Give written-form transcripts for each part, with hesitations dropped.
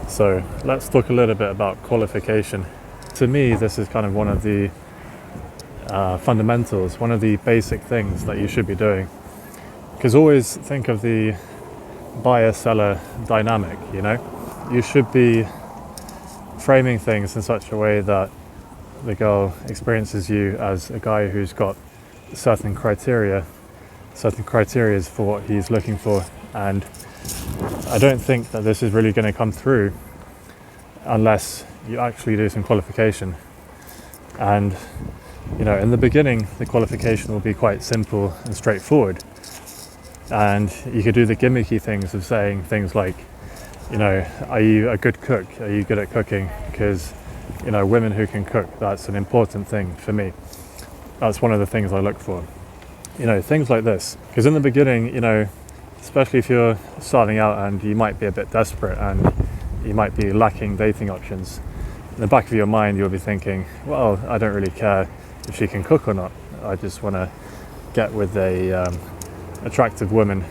So let's talk a little bit about qualification. To me, this is kind of one of the fundamentals, one of the basic things that you should be doing. Because always think of the buyer-seller dynamic, you know? You should be framing things in such a way that the girl experiences you as a guy who's got certain criteria for what he's looking for. And I don't think that this is really going to come through unless you actually do some qualification. And you know, in the beginning, the qualification will be quite simple and straightforward. And you could do the gimmicky things of saying things like, you know, are you a good cook? Are you good at cooking? Because, you know, women who can cook, that's an important thing for me. That's one of the things I look for. You know, things like this. Because in the beginning, you know, especially if you're starting out and you might be a bit desperate and you might be lacking dating options, in the back of your mind, you'll be thinking, well, I don't really care if she can cook or not. I just want to get with a attractive woman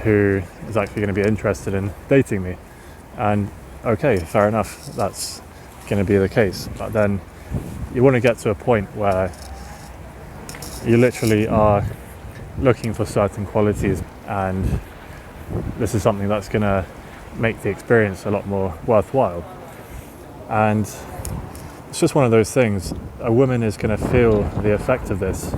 who is actually going to be interested in dating me. And okay, fair enough, that's going to be the case. But then you want to get to a point where you literally are looking for certain qualities, and this is something that's going to make the experience a lot more worthwhile. And it's just one of those things. A woman is going to feel the effect of this,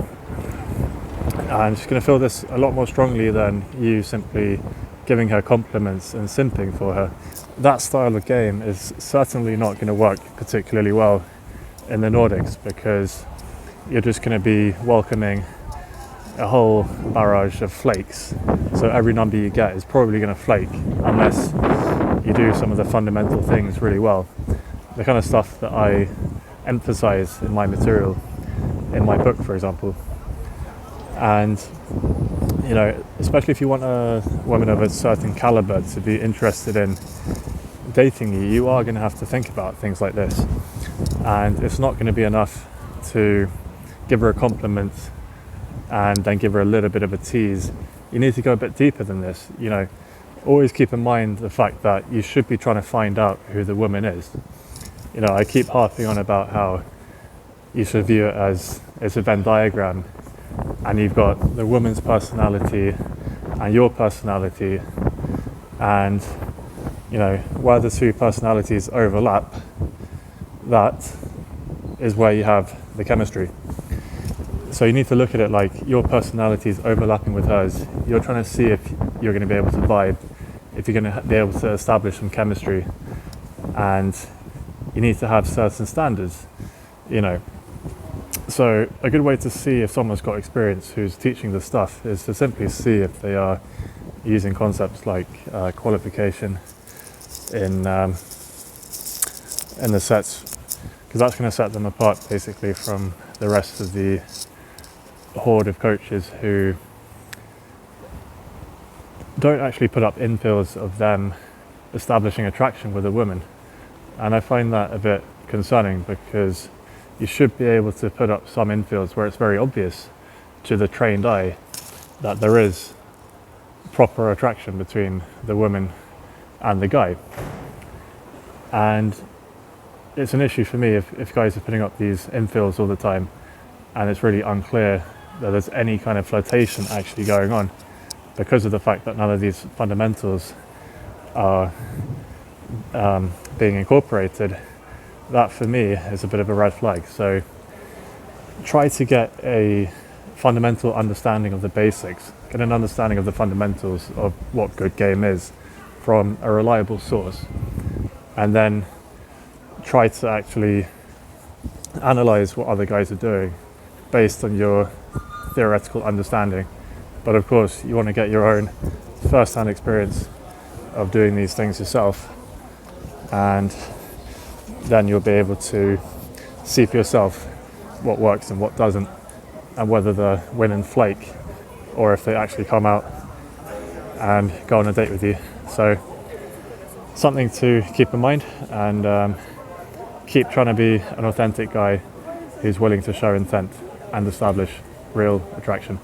and she's going to feel this a lot more strongly than you simply giving her compliments and simping for her. That style of game is certainly not going to work particularly well in the Nordics, because you're just going to be welcoming a whole barrage of flakes. So every number you get is probably going to flake unless you do some of the fundamental things really well. The kind of stuff that I emphasize in my material, in my book, for example. And, you know, especially if you want a woman of a certain caliber to be interested in dating you, you are going to have to think about things like this. And it's not going to be enough to give her a compliment and then give her a little bit of a tease. You need to go a bit deeper than this. You know, always keep in mind the fact that you should be trying to find out who the woman is. You know, I keep harping on about how you should view it as it's a Venn diagram, and you've got the woman's personality and your personality, and you know, where the two personalities overlap, that is where you have the chemistry. So you need to look at it like your personality is overlapping with hers. You're trying to see if you're going to be able to vibe, if you're going to be able to establish some chemistry, and you need to have certain standards, you know. So a good way to see if someone's got experience who's teaching this stuff is to simply see if they are using concepts like qualification in the sets, because that's going to set them apart basically from the rest of the horde of coaches who don't actually put up infills of them establishing attraction with a woman. And I find that a bit concerning, because you should be able to put up some infills where it's very obvious to the trained eye that there is proper attraction between the woman and the guy. And it's an issue for me if guys are putting up these infills all the time and it's really unclear that there's any kind of flirtation actually going on, because of the fact that none of these fundamentals are being incorporated. That for me is a bit of a red flag. So try to get a fundamental understanding of the basics, get an understanding of the fundamentals of what good game is from a reliable source, and then try to actually analyze what other guys are doing based on your theoretical understanding. But of course you want to get your own first-hand experience of doing these things yourself, and then you'll be able to see for yourself what works and what doesn't, and whether they're win and flake or if they actually come out and go on a date with you. So something to keep in mind, and keep trying to be an authentic guy who's willing to show intent and establish real attraction.